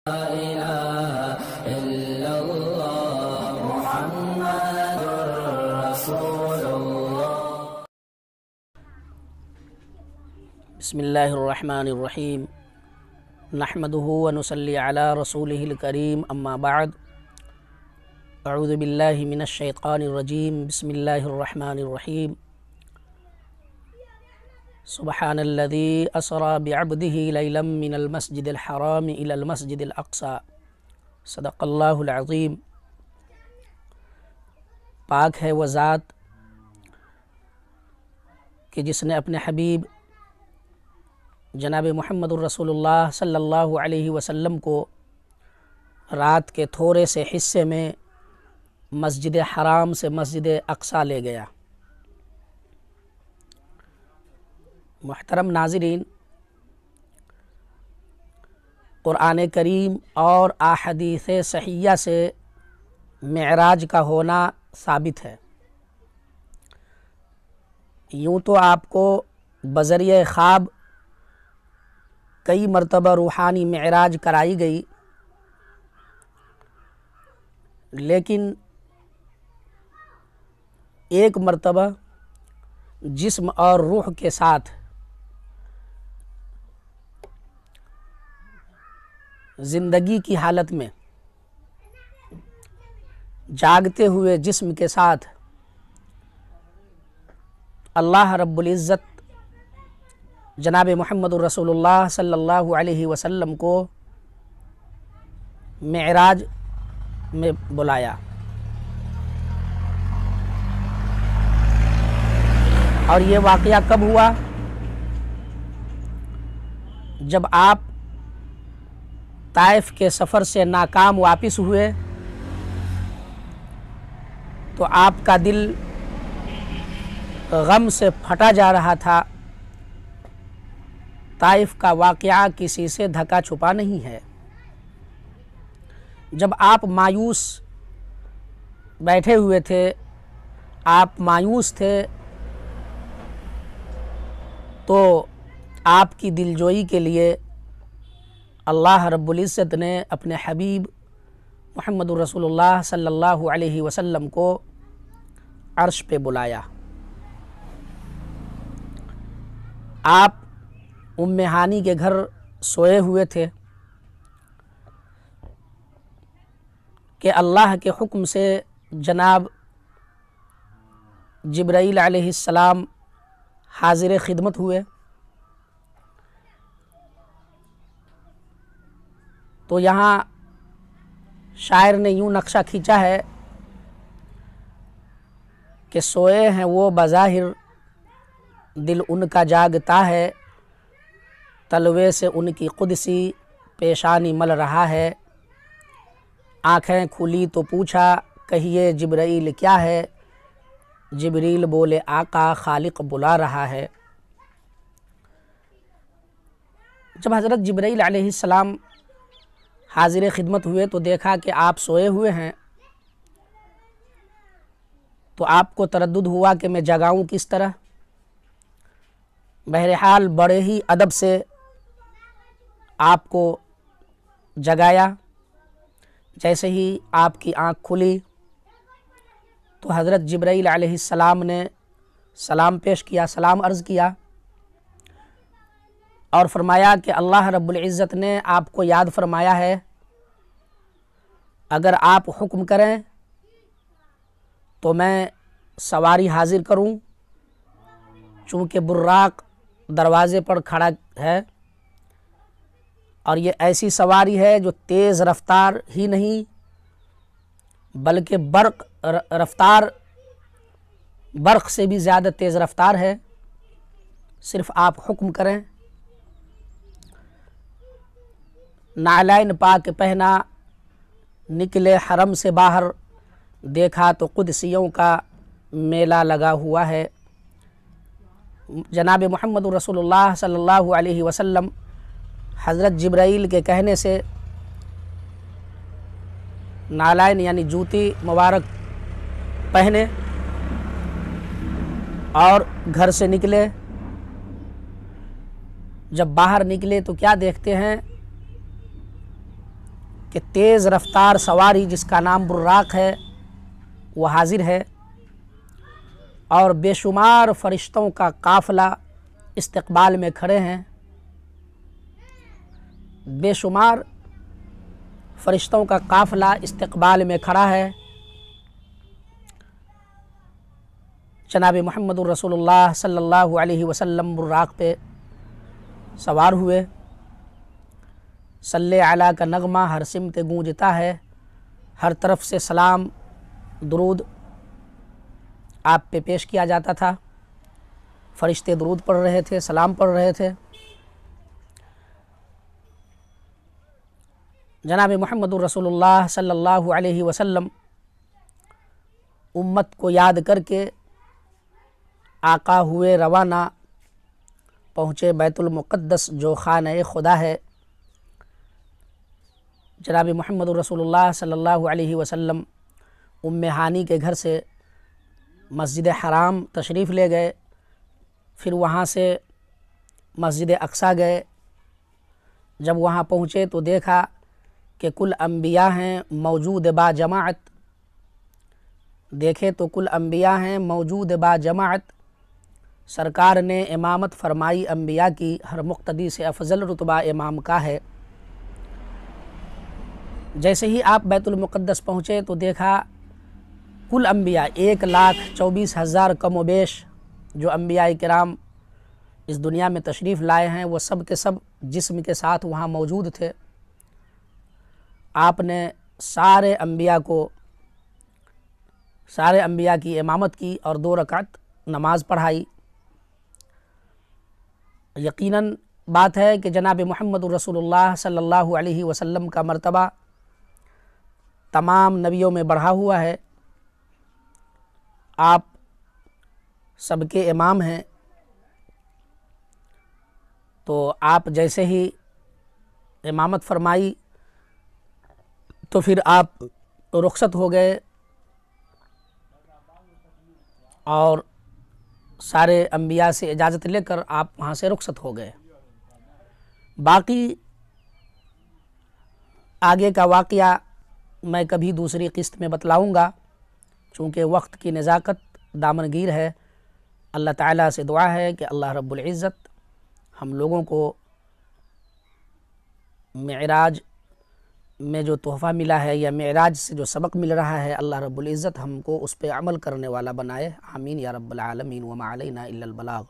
إله إلا الله محمد رسول الله. بسم الله الرحمن الرحيم. نحمده ونصلي على رسوله الكريم. أما بعد. أعوذ بالله من الشيطان الرجيم. بسم الله الرحمن الرحيم. سبحان الذي أسرى بعبده ليلا من المسجد الحرام إلى المسجد الأقصى. صدق اللہ العظیم. پاک ہے وہ ذات کہ جس نے اپنے حبیب جناب محمد الرسول اللہ صلی اللہ علیہ وسلم کو رات کے تھوڑے سے حصے میں مسجد حرام سے مسجد اقصیٰ لے گیا. محترم ناظرین، قرآن کریم اور احادیث صحیحہ سے معراج کا ہونا ثابت ہے. یوں تو آپ کو بذریعہ خواب کئی مرتبہ روحانی معراج کرائی گئی، لیکن ایک مرتبہ جسم اور روح کے ساتھ زندگی کی حالت میں جاگتے ہوئے جسم کے ساتھ اللہ رب العزت جناب محمد الرسول اللہ صلی اللہ علیہ وسلم کو معراج میں بلایا. اور یہ واقعہ کب ہوا؟ جب آپ طائف کے سفر سے ناکام واپس ہوئے تو آپ کا دل غم سے پھٹا جا رہا تھا. طائف کا واقعہ کسی سے دھکا چھپا نہیں ہے. جب آپ مایوس بیٹھے ہوئے تھے، آپ مایوس تھے، تو آپ کی دلجوئی کے لیے اللہ رب العزت نے اپنے حبیب محمد الرسول اللہ صلی اللہ علیہ وسلم کو عرش پہ بلایا. آپ ام ہانی کے گھر سوئے ہوئے تھے کہ اللہ کے حکم سے جناب جبرائیل علیہ السلام حاضر خدمت ہوئے. تو یہاں شاعر نے یوں نقشہ کھینچا ہے کہ سوئے ہیں وہ بظاہر، دل ان کا جاگتا ہے، تلوے سے ان کی قدسی پیشانی مل رہا ہے. آنکھیں کھلی تو پوچھا کہیے جبرائیل کیا ہے، جبریل بولے آقا خالق بلا رہا ہے. جب حضرت جبرائیل علیہ السلام حاضر خدمت ہوئے تو دیکھا کہ آپ سوئے ہوئے ہیں، تو آپ کو تردد ہوا کہ میں جگاؤں کس طرح. بہرحال بڑے ہی ادب سے آپ کو جگایا. جیسے ہی آپ کی آنکھ کھلی تو حضرت جبرائیل علیہ السلام نے سلام پیش کیا، سلام عرض کیا، اور فرمایا کہ اللہ رب العزت نے آپ کو یاد فرمایا ہے، اگر آپ حکم کریں تو میں سواری حاضر کروں. چونکہ براق دروازے پر کھڑا ہے، اور یہ ایسی سواری ہے جو تیز رفتار ہی نہیں بلکہ برق رفتار، برق سے بھی زیادہ تیز رفتار ہے. صرف آپ حکم کریں. نعلین پاک پہنا نکلے حرم سے باہر، دیکھا تو قدسیوں کا میلہ لگا ہوا ہے. جناب محمد رسول اللہ صلی اللہ علیہ وسلم حضرت جبرائیل کے کہنے سے نعلین یعنی جوتی مبارک پہنے اور گھر سے نکلے. جب باہر نکلے تو کیا دیکھتے ہیں کہ تیز رفتار سواری جس کا نام براق ہے وہ حاضر ہے، اور بے شمار فرشتوں کا قافلہ استقبال میں کھڑے ہیں، بے شمار فرشتوں کا قافلہ استقبال میں کھڑا ہے۔ جناب محمد الرسول اللہ صلی اللہ علیہ وسلم براق پہ سوار ہوئے، صلی علی کا نغمہ ہر سمت گونجتا ہے، ہر طرف سے سلام درود آپ پہ پیش کیا جاتا تھا، فرشتے درود پڑھ رہے تھے، سلام پڑھ رہے تھے۔ جناب محمد الرسول اللہ صلی اللہ علیہ وسلم امت کو یاد کر کے آقا ہوئے روانہ، پہنچے بیت المقدس جو خانہ خدا ہے۔ جناب محمد الرسول اللہ صلی اللہ علیہ وسلم ام ہانی کے گھر سے مسجد حرام تشریف لے گئے، پھر وہاں سے مسجد اقصیٰ گئے۔ جب وہاں پہنچے تو دیکھا کہ کل انبیاء ہیں موجود با جماعت، دیکھے تو کل انبیاء ہیں موجود با جماعت۔ سرکار نے امامت فرمائی انبیاء کی، ہر مقتدی سے افضل رتبہ امام کا ہے۔ جیسے ہی آپ بیت المقدس پہنچے تو دیکھا کل انبیاء 1,24,000 کم و بیش جو انبیاء کرام اس دنیا میں تشریف لائے ہیں وہ سب کے سب جسم کے ساتھ وہاں موجود تھے۔ آپ نے سارے انبیاء کی امامت کی اور 2 رکعت نماز پڑھائی۔ یقیناً بات ہے کہ جناب محمد الرسول اللہ صلی اللہ علیہ وسلم کا مرتبہ تمام نبیوں میں بڑھا ہوا ہے، آپ سب کے امام ہیں، تو آپ جیسے ہی امامت فرمائی تو پھر آپ رخصت ہو گئے اور سارے انبیاء سے اجازت لے کر آپ وہاں سے رخصت ہو گئے۔ باقی آگے کا واقعہ میں کبھی دوسری قسط میں بتلاؤں گا، چونکہ وقت کی نزاکت دامنگیر ہے۔ اللہ تعالیٰ سے دعا ہے کہ اللہ رب العزت ہم لوگوں کو معراج میں جو تحفہ ملا ہے یا معراج سے جو سبق مل رہا ہے، اللہ رب العزت ہم کو اس پہ عمل کرنے والا بنائے، آمین یا رب العالمین، وما علینا الا البلاغ۔